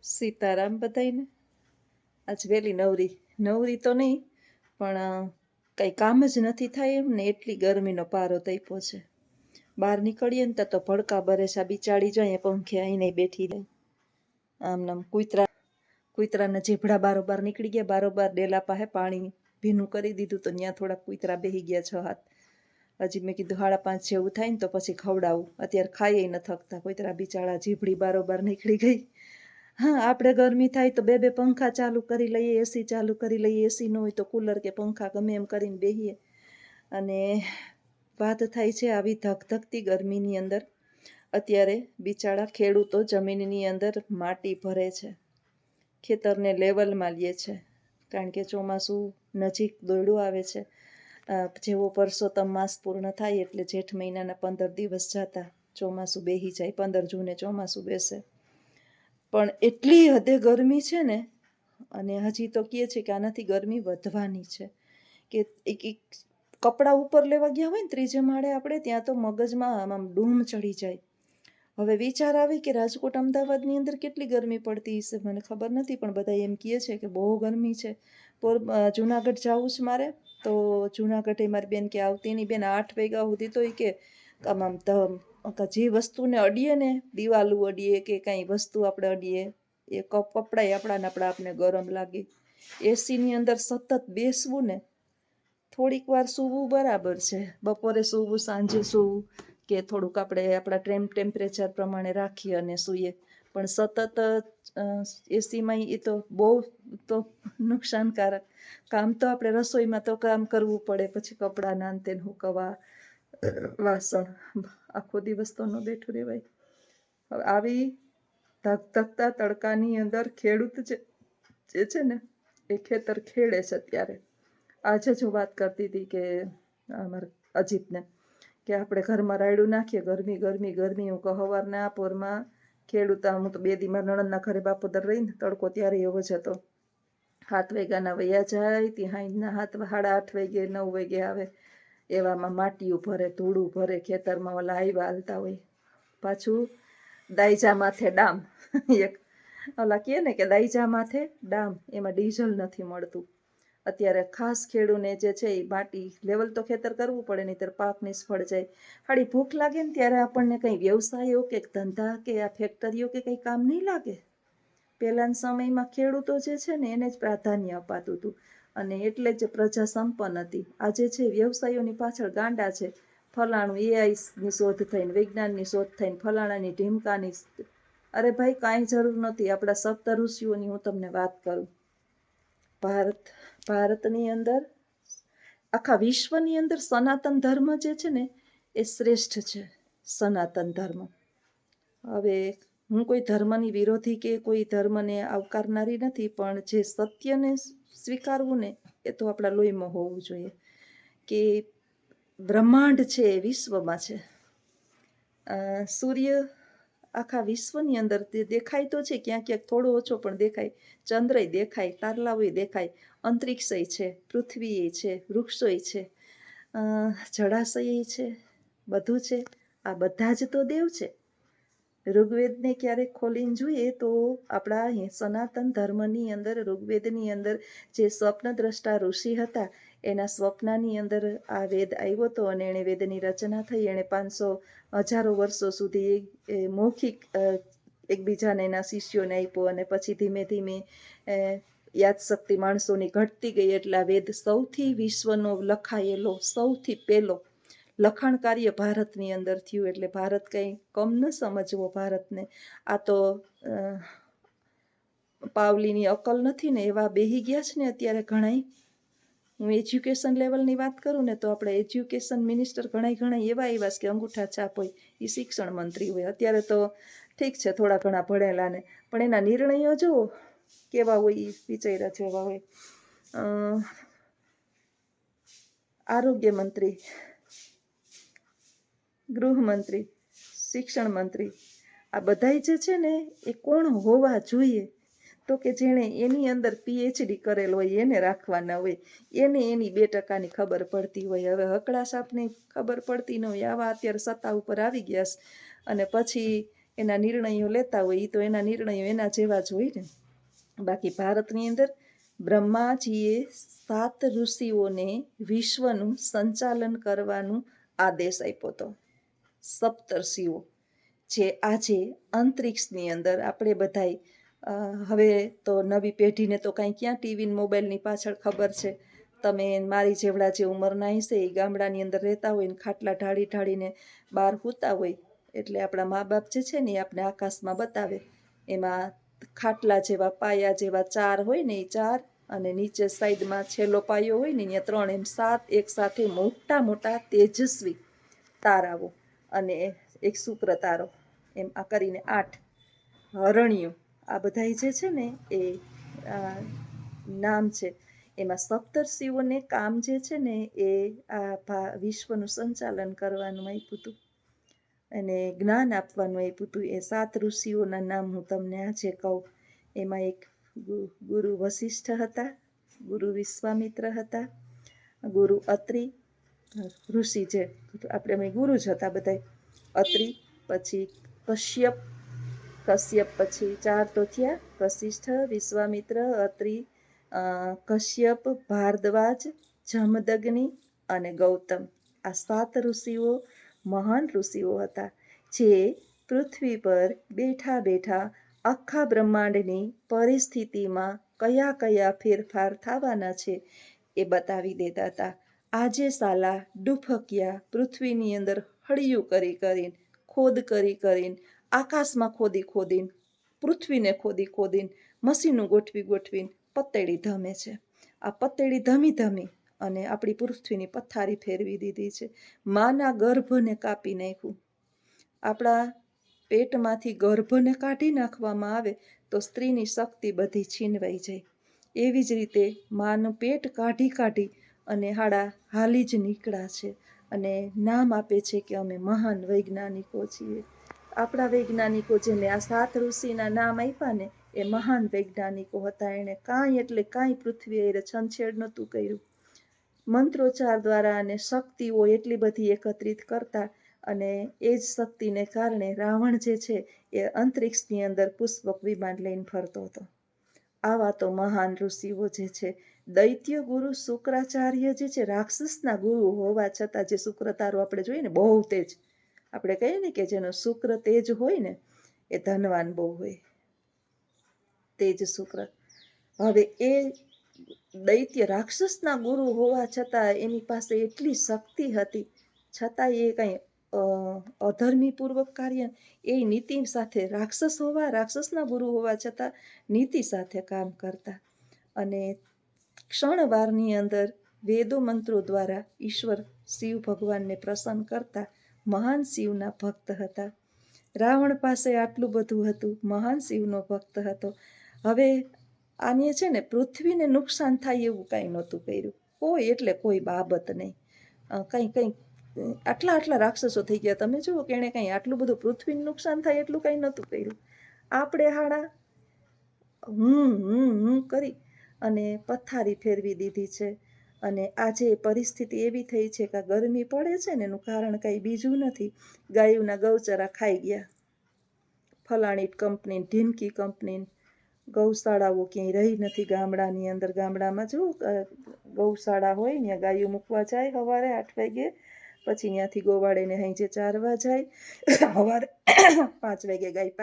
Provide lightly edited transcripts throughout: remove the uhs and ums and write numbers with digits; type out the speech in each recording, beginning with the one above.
સીતારામ બધાયને. આજ વહેલી નવરી નવરી તો નહીં, પણ કંઈ કામ જ નથી થાય એમ ને, એટલી ગરમીનો પારો તૈપો છે. બહાર નીકળીએ ને તો ભડકા બરેસા બિચાડી જાય પંખે આઈને બેઠી રહે. આમ નામ કૂતરાના જીભડા બારોબાર નીકળી ગયા, બારોબાર ડેલા પાસે પાણી ભીનું કરી દીધું તો ત્યાં થોડાક કૂતરા બેસી ગયા 6-7. હજી મેં કીધું 5:30 જેવું થાય ને તો પછી ખવડાવું. અત્યારે ખાઈએ ન થકતા કૂતરા બિચારા, જીભડી બારોબાર નીકળી ગઈ. હા, આપણે ગરમી થાય તો બે પંખા ચાલુ કરી લઈએ, એસી ચાલુ કરી લઈએ, એસી ન હોય તો કુલર કે પંખા ગમે એમ કરીને બેહીએ. અને વાત થાય છે આવી ધગધગતી ગરમીની અંદર અત્યારે બિચારા ખેડૂતો જમીનની અંદર માટી ભરે છે, ખેતરને લેવલમાં લે છે, કારણ કે ચોમાસું નજીક દોડ્યું આવે છે. જેવો પરસોત્તમ માસ પૂર્ણ થાય એટલે જેઠ મહિનાના 15 દિવસ જતા ચોમાસું બેસી જાય. 15 જૂને ચોમાસું બેસે. પણ એટલી હદે ગરમી છે ને, અને હજી તો કહે છે કે આનાથી ગરમી વધવાની છે. કે એક કપડાં ઉપર લેવા ગયા હોય ને 3 માળે આપણે, ત્યાં તો મગજમાં આમ ડૂમ ચડી જાય. હવે વિચાર આવે કે રાજકોટ અમદાવાદની અંદર કેટલી ગરમી પડતી હશે, મને ખબર નથી, પણ બધા એમ કહે છે કે બહુ ગરમી છે. જુનાગઢ જવું છે મારે, તો જુનાગઢે મારી બેન કે આવતી નહીં બેન, 8 વાગ્યા સુધી તો એ કે આમ જે વસ્તુને અડીએ ને, દિવાલું અડીએ કે કાંઈ વસ્તુ આપણે અડીએ, એ કપડાય આપણા આપને ગરમ લાગે. એસીની અંદર સતત બેસવું ને, થોડીક વાર સૂવું બરાબર છે, બપોરે સૂવું, સાંજે સૂવું, કે થોડુંક આપણે આપણા ટેમ્પરેચર પ્રમાણે રાખીએ અને સૂઈએ. પણ સતત એસીમાં એ તો બહુ તો નુકસાનકારક. કામ તો આપણે રસોઈમાં તો કામ કરવું પડે, પછી કપડાં નાનતે હુકવવા, વાસણ, આખો દિવસ તો ન બેઠું રહેવાય. હવે આવી ધગધગતા તડકાની અંદર ખેડૂત જે છે ને, એ ખેતર ખેડે છે. અત્યારે આજે જ હું વાત કરતી હતી કે અમારા અજીતને કે આપણે ઘરમાં રાયડું નાખીએ, ગરમી ગરમી ગરમી. હું કહું સવારના પોરમાં ખેડૂત, હું તો 2 દી મારા નણંદના ઘરે બાપોદર રહીને, તડકો ત્યારે એવો જ હતો. 7 વાગ્યાના વયા જાય, ત્યાં 7:30 વાગે 9 વાગે આવે. એવામાં માટીયું ભરે, ધૂળું ભરે, ખેતરમાં ઓલા આવ્યા હાલતા હોય. પાછું દાયજા માથે ડામ એક ઓલા કહે ને કે દાયજા માથે ડામ, એમાં ડીઝલ નથી મળતું. અત્યારે ખાસ ખેડૂને જે છે એ માટી લેવલ તો ખેતર કરવું પડે, નહીં ત્યારે પાક નિષ્ફળ જાય. હાડી ભૂખ લાગે ને ત્યારે આપણને કંઈ વ્યવસાયો કે ધંધા કે આ ફેક્ટરીઓ કે કંઈ કામ નહીં લાગે. પહેલાના સમયમાં ખેડૂતો જે છે ને એને જ પ્રાધાન્ય અપાતું હતું, અને એટલે જ પ્રજા સંપન્ન હતી. આજે છે વ્યવસાયોની પાછળ ગાંડા છે. ફલાણું એઆઈની શોધ થઈને, વિજ્ઞાનની શોધ થઈને, ફલાણાની ઢીમકાની. અરે ભાઈ, કાંઈ જરૂર નથી. આપણા સપ્ત ઋષિઓની હું તમને વાત કરું. ભારતની અંદર, આખા વિશ્વની અંદર સનાતન ધર્મ જે છે ને એ શ્રેષ્ઠ છે. સનાતન ધર્મ. હવે હું કોઈ ધર્મની વિરોધી કે કોઈ ધર્મને આવકારનારી નથી, પણ જે સત્યને સ્વીકારવું ને એ તો આપણા લોહીમાં હોવું જોઈએ. કે બ્રહ્માંડ છે એ વિશ્વમાં છે. સૂર્ય આખા વિશ્વની અંદર દેખાય તો છે, ક્યાંક ક્યાંક થોડો ઓછો પણ દેખાય. ચંદ્રય દેખાય, તારલાઓય દેખાય, અંતરિક્ષય છે, પૃથ્વીય છે, વૃક્ષોય છે, જળાશય છે, બધું છે. આ બધા જ તો દેવ છે. ઋગ્વેદને ક્યારેક ખોલીને જોઈએ તો આપણા સનાતન ધર્મની અંદર, ઋગ્વેદની અંદર જે સ્વપ્નદ્રષ્ટા ઋષિ હતા, એના સ્વપ્નની અંદર આ વેદ આવ્યો હતો, અને એણે વેદની રચના થઈ. એણે 500 હજારો વર્ષો સુધી મૌખિક એકબીજાને એના શિષ્યોને આપ્યો, અને પછી ધીમે ધીમે યાદશક્તિ માણસોની ઘટતી ગઈ, એટલે આ વેદ સૌથી વિશ્વનો લખાયેલો સૌથી પહેલો લખાણ કાર્ય ભારતની અંદર થયું. એટલે ભારત કંઈ કમ ન સમજવો ભારતને. આ તો પાવલીની અકલ નથી ને એવા બેહી ગયા છે ને અત્યારે ઘણાય. હું એજ્યુકેશન લેવલની વાત કરું ને તો આપણે એજ્યુકેશન મિનિસ્ટર ઘણા એવા આવ્યા કે અંગૂઠા છાપ હોય, એ શિક્ષણ મંત્રી હોય. અત્યારે તો ઠીક છે, થોડા ઘણા ભણેલાને, પણ એના નિર્ણયો જુઓ કેવા હોય, એ વિચાર્યા જેવા હોય. આરોગ્ય મંત્રી, ગૃહમંત્રી, શિક્ષણ મંત્રી, આ બધાય જે છે ને એ કોણ હોવા જોઈએ? તો કે જેણે એની અંદર પીએચડી કરેલ હોય એને રાખવાના હોય, એને એની 2% ખબર પડતી હોય. હવે હકડા સાપને ખબર પડતી ન હોય, આવા અત્યારે સત્તા ઉપર આવી ગયા છે. અને પછી એના નિર્ણયો લેતા હોય, એ તો એના નિર્ણયો એના જેવા જ હોય ને. બાકી ભારતની અંદર બ્રહ્માજીએ 7 ઋષિઓને વિશ્વનું સંચાલન કરવાનું આદેશ આપ્યો હતો. સપ્તર્ષિઓ જે આજે અંતરિક્ષની અંદર આપણે બધાય હવે તો નવી પેઢીને તો કાંઈ ક્યાં ટીવી ને મોબાઈલની પાછળ ખબર છે. તમે મારી જેવડા જે ઉંમરના હશે એ ગામડાની અંદર રહેતા હોય ને ખાટલા ઢાળી ઢાળીને બહાર સૂતા હોય, એટલે આપણા મા બાપ જે છે ને એ આપણે આકાશમાં બતાવે. એમાં ખાટલા જેવા પાયા જેવા 4 હોય ને, એ 4, અને નીચે સાઈડમાં છેલ્લો પાયો હોય ને અહીંયા 3, એમ 7 એક સાથે મોટા મોટા તેજસ્વી તારાઓ, અને એક શુક્ર તારો, એમ આ કરીને 8 હરણિયો. આ બધા જે છે ને એ નામ છે. એમાં સપ્તર્ષિઓને કામ જે છે ને એ આ વિશ્વનું સંચાલન કરવાનું આપ્યું હતું અને જ્ઞાન આપવાનું આપ્યું હતું. એ 7 ઋષિઓના નામ હું તમને આજે કહું. એમાં એક ગુરુ વશિષ્ઠ હતા, ગુરુ વિશ્વામિત્ર હતા, ગુરુ અત્રિ ઋષિ, જે આપણે અમે ગુરુ જ હતા બધા. અત્રિ, પછી કશ્યપ, પછી 4 તો થયા, વશિષ્ઠ, વિશ્વામિત્ર, અત્રિ, કશ્યપ, ભારદ્વાજ, જમદગ્નિ અને ગૌતમ. આ 7 ઋષિઓ મહાન ઋષિઓ હતા, જે પૃથ્વી પર બેઠા બેઠા આખા બ્રહ્માંડની પરિસ્થિતિમાં કયા કયા ફેરફાર થવાના છે એ બતાવી દેતા હતા. આજે સાલા ડુફકિયા પૃથ્વીની અંદર હળિયું કરી કરીને, ખોદ કરી કરીને, આકાશમાં ખોદી ખોદીને, પૃથ્વીને ખોદી ખોદીને, મશીનો ગોઠવી ગોઠવીને પતેડી ધમે છે. આ પતેડી ધમી ધમી અને આપણી પૃથ્વીની પથારી ફેરવી દીધી છે. માના ગર્ભને કાપી નાખ્યું. આપણા પેટમાંથી ગર્ભને કાઢી નાખવામાં આવે તો સ્ત્રીની શક્તિ બધી છીનવાઈ જાય. એવી જ રીતે માનું પેટ કાઢી કાઢી અને હાલી જ નીકળ્યા છે, અને નામ આપે છે કે અમે મહાન વૈજ્ઞાનિકો છીએ. આપણા વૈજ્ઞાનિકો જેને આ 7 ઋષિના નામ આપ્યા ને, એ મહાન વૈજ્ઞાનિકો હતા. એણે કાંઈ એટલે કાંઈ પૃથ્વી એ છંછેડ નહોતું કર્યું. મંત્રોચ્ચાર દ્વારા અને શક્તિઓ એટલી બધી એકત્રિત કરતા, અને એ જ શક્તિને કારણે રાવણ જે છે એ અંતરિક્ષની અંદર પુષ્પક વિમાન લઈને ફરતો હતો. આવા તો મહાન ઋષિઓ જે છે. દૈત્ય ગુરુ શુક્રાચાર્ય જે છે, રાક્ષસના ગુરુ હોવા છતાં, જે શુક્ર તારો આપણે જોઈએ ને બહુ તેજ, આપણે કહીએ ને કે જેનો શુક્ર તેજ હોય ને એ ધનવાન બહુ હોય, તેજ શુક્ર. હવે એ દૈત્ય રાક્ષસના ગુરુ હોવા છતાં એની પાસે એટલી શક્તિ હતી, છતાં એ કંઈ અધર્મીપૂર્વક કાર્ય, એ નીતિ સાથે, રાક્ષસના ગુરુ હોવા છતાં નીતિ સાથે કામ કરતા, અને ક્ષણવારની અંદર વેદો મંત્રો દ્વારા ઈશ્વર શિવ ભગવાનને પ્રસન્ન કરતા મહાન શિવના ભક્ત હતા. રાવણ પાસે આટલું બધું હતું, મહાન શિવનો ભક્ત હતો. હવે આને છે ને પૃથ્વીને નુકસાન થાય એવું કાંઈ નહોતું કર્યું, કોઈ એટલે કોઈ બાબત નહીં. કંઈ આટલા રાક્ષસો થઈ ગયા. તમે જુઓ કે એણે કંઈ આટલું બધું પૃથ્વીને નુકસાન થાય એટલું કંઈ નહોતું કર્યું. આપણે હું કરી અને પથારી ફેરવી દીધી છે. અને આજે પરિસ્થિતિ એવી થઈ છે કે ગરમી પડે છે ને, એનું કારણ કાંઈ બીજું નથી, ગાયોના ગૌચરા ખાઈ ગયા. ફલાણી કંપની, ઢીમકી કંપની, ગૌશાળાઓ ક્યાંય રહી નથી ગામડાની અંદર. ગામડામાં જો ગૌશાળા હોય ને, ગાયો મૂકવા જાય સવારે 8 વાગે, પછી ત્યાંથી ગોવાળીને સાંજે ચારવા જાય. સવારે 5 વાગે ગાય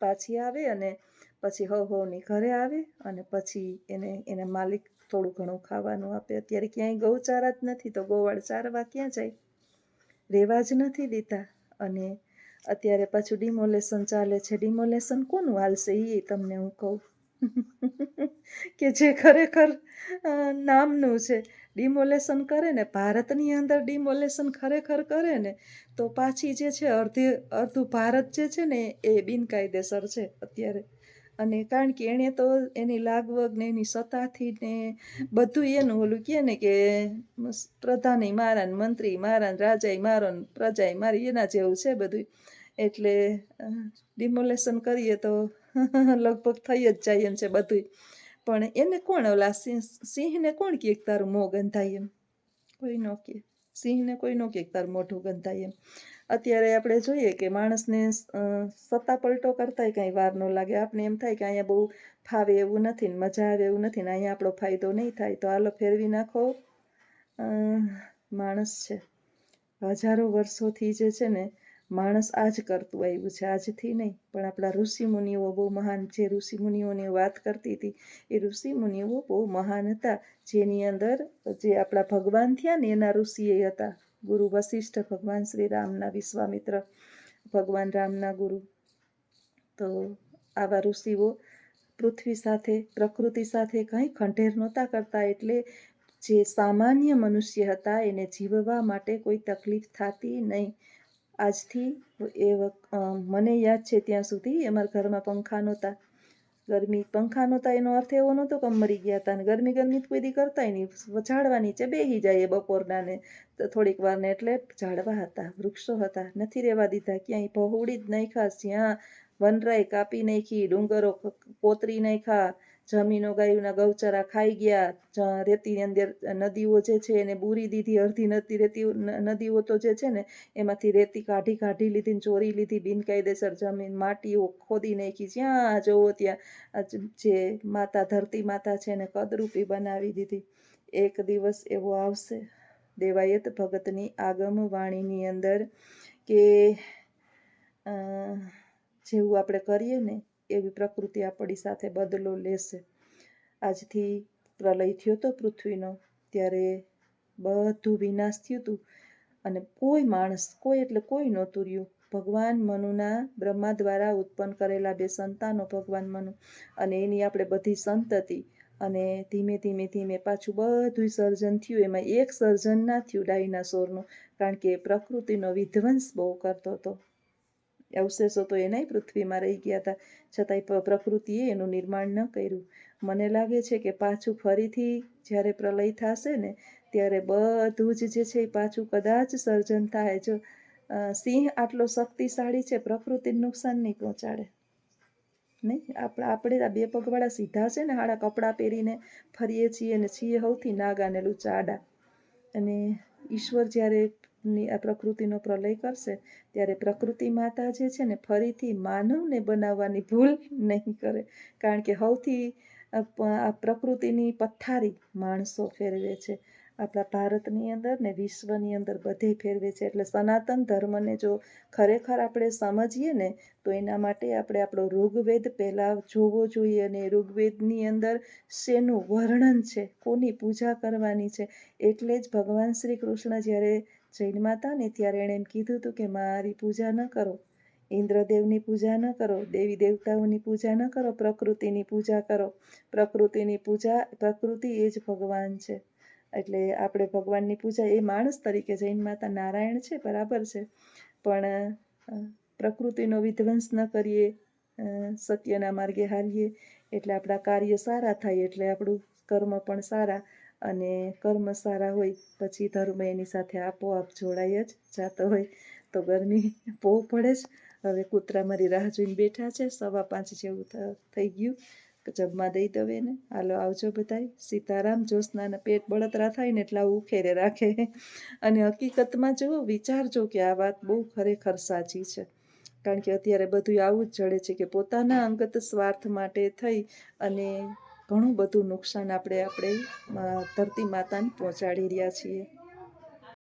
પાછી આવે, અને પછી હવની ઘરે આવે, અને પછી એના માલિક થોડું ઘણું ખાવાનું આપે. અત્યારે ક્યાંય ગૌચારા જ નથી, તો ગોવાળ ચારવા ક્યાં જાય? રહેવા જ નથી દીધા. અને અત્યારે પાછું ડિમોલેશન ચાલે છે. ડિમોલેશન કોનું હાલશે એ તમને હું કહું કે જે ખરેખર નામનું છે. ડિમોલેશન કરે ને, ભારતની અંદર ડિમોલેશન ખરેખર કરે ને, તો પાછી જે છે અડધું ભારત જે છે ને એ બિનકાયદેસર છે અત્યારે. અને કારણ કે એણે તો એની લાગવગ ને એની સત્તાથી ને બધું એનું ઓલું કહે ને કે પ્રધાની મારા ને મંત્રી મારા ને રાજાએ મારો ને પ્રજાએ મારી, એના જેવું છે બધું. એટલે ડિમોલેશન કરીએ તો લગભગ થઈ જ જાય એમ છે બધું. પણ એને કોણ, ઓલા સિંહને કોણ કહે તારું મોં ગંધાય એમ? કોઈ ન કહે. સિંહને કોઈ ન કહે તારું મોઢું ગંધાય એમ. અત્યારે આપણે જોઈએ કે માણસને સત્તા પલટો કરતાંય કાંઈ વાર ન લાગે. આપણે એમ થાય કે અહીંયા બહુ ફાવે એવું નથી ને મજા આવે એવું નથી ને અહીંયા આપણો ફાયદો નહીં થાય, તો હાલો ફેરવી નાખો. માણસ છે હજારો વર્ષોથી જે છે ને માણસ આ જ કરતું આવ્યું છે, આજથી નહીં. પણ આપણા ઋષિમુનિઓ બહુ મહાન, જે ઋષિમુનિઓની વાત કરતી હતી એ ઋષિમુનિઓ બહુ મહાન હતા, જેની અંદર જે આપણા ભગવાન થયા ને એના ઋષિ એ હતા. ગુરુ વશિષ્ઠ ભગવાન શ્રી રામના વિશ્વામિત્ર ભગવાન રામના ગુરુ. તો આવા ઋષિઓ પૃથ્વી સાથે પ્રકૃતિ સાથે કંઈ ખંડેર નહોતા કરતા, એટલે જે સામાન્ય મનુષ્ય હતા એને જીવવા માટે કોઈ તકલીફ થતી નહીં. આજથી મને યાદ છે ત્યાં સુધી અમારા ઘરમાં પંખા નહોતા. પંખા નહોતા એનો અર્થ એવો નહોતો કે મરી ગયા હતા, અને ગરમી કોઈ દી કરતાય નહીં. ઝાડવા નીચે બેસી જાય બપોરના ને તો થોડીક વાર ને, એટલે ઝાડવા હતા, વૃક્ષો હતા, નથી રહેવા દીધા ક્યાંય. પહોળી જ નાખ્યા, જ્યાં વનરાઈ કાપી નાખી, ડુંગરો કોતરી નાખ્યા, જમીનો ગાયોના ગૌચરા ખાઈ ગયા, રેતીની અંદર નદીઓ જે છે એને બૂરી દીધી. અડધી નદીઓ તો જે છે ને એમાંથી રેતી કાઢી લીધી, ચોરી લીધી, બિનકાયદેસર જમીન માટીઓ ખોદી નાખી, જ્યાં જોવો ત્યાં જે માતા ધરતી માતા છે એને કદરૂપી બનાવી દીધી. એક દિવસ એવો આવશે દેવાયત ભગતની આગમ વાણીની અંદર કે જેવું આપણે કરીએ ને એવી પ્રકૃતિ આપણી સાથે બદલો લેશે. આજથી પ્રલય થયો તો પૃથ્વીનો, ત્યારે બધું વિનાશ થયું હતું અને કોઈ માણસ, કોઈ એટલે કોઈ નહોતું રહ્યું. ભગવાન મનુના બ્રહ્મા દ્વારા ઉત્પન્ન કરેલા બે સંતાનો ભગવાન મનુ અને એની આપણે બધી સંતતિ, અને ધીમે પાછું બધું સર્જન થયું. એમાં એક સર્જન ના થયું ડાયનાસોરનું, કારણ કે પ્રકૃતિનો વિધ્વંસ બહુ કરતો હતો. અવશેષો તો એનાય પૃથ્વીમાં રહી ગયા હતા, છતાંય પ્રકૃતિએ એનું નિર્માણ ન કર્યું. મને લાગે છે કે પાછું ફરીથી જ્યારે પ્રલય થશે ને ત્યારે બધું જ જે છે એ પાછું કદાચ સર્જન થાય. જો સિંહ આટલો શક્તિશાળી છે, પ્રકૃતિને નુકસાન નહીં પહોંચાડે. નહીં આપણે આ બે પગવાળા સીધા છે ને, હાડા કપડાં પહેરીને ફરીએ છીએ અને છીએ સૌથી નાગા ને લુચ્ચા આડા. અને ઈશ્વર જ્યારે આ પ્રકૃતિનો પ્રલય કરશે ત્યારે પ્રકૃતિ માતા જે છે ને ફરીથી માનવને બનાવવાની ભૂલ નહીં કરે, કારણ કે સૌથી આ પ્રકૃતિની પથારી માણસો ફેરવે છે. આપણા ભારતની અંદર ને વિશ્વની અંદર બધે ફેરવે છે. એટલે સનાતન ધર્મને જો ખરેખર આપણે સમજીએ ને તો એના માટે આપણે આપણો ઋગ્વેદ પહેલાં જોવો જોઈએ. અને ઋગ્વેદની અંદર શેનું વર્ણન છે, કોની પૂજા કરવાની છે. એટલે જ ભગવાન શ્રી કૃષ્ણ જ્યારે જન્મ્યા હતા ને ત્યારે એણે એમ કીધું હતું કે મારી પૂજા ન કરો, ઇન્દ્રદેવની પૂજા ન કરો, દેવી દેવતાઓની પૂજા ન કરો, પ્રકૃતિની પૂજા કરો. પ્રકૃતિની પૂજા, પ્રકૃતિ એ જ ભગવાન છે. એટલે આપણે ભગવાનની પૂજા એ માણસ તરીકે જૈન માતા નારાયણ છે, બરાબર છે, પણ પ્રકૃતિનો વિધ્વંસ ન કરીએ, સત્યના માર્ગે હારીએ, એટલે આપણા કાર્ય સારા થાય, એટલે આપણું કર્મ પણ સારા, અને કર્મ સારા હોય પછી ધર્મ એની સાથે આપોઆપ જોડાઈ જ જાતો હોય. તો ગરમી બહુ પડે જ. હવે કૂતરા મારી રાહ જોઈને બેઠા છે, 5:15 જેવું થઈ ગયું, જમવા દઈ દવે ને. હાલો આવજો બધાય. સીતારામ. જ્યોત્સનાના પેટ બળતરા થાય ને એટલે આવું ઉખેરે રાખે. અને હકીકતમાં જો વિચારજો કે આ વાત બહુ ખરેખર સાચી છે, કારણ કે અત્યારે બધું આવું જ જડે છે કે પોતાના અંગત સ્વાર્થ માટે થઈ અને ઘણું બધું નુકસાન આપણે ધરતી માતાને પહોંચાડી રહ્યા છીએ.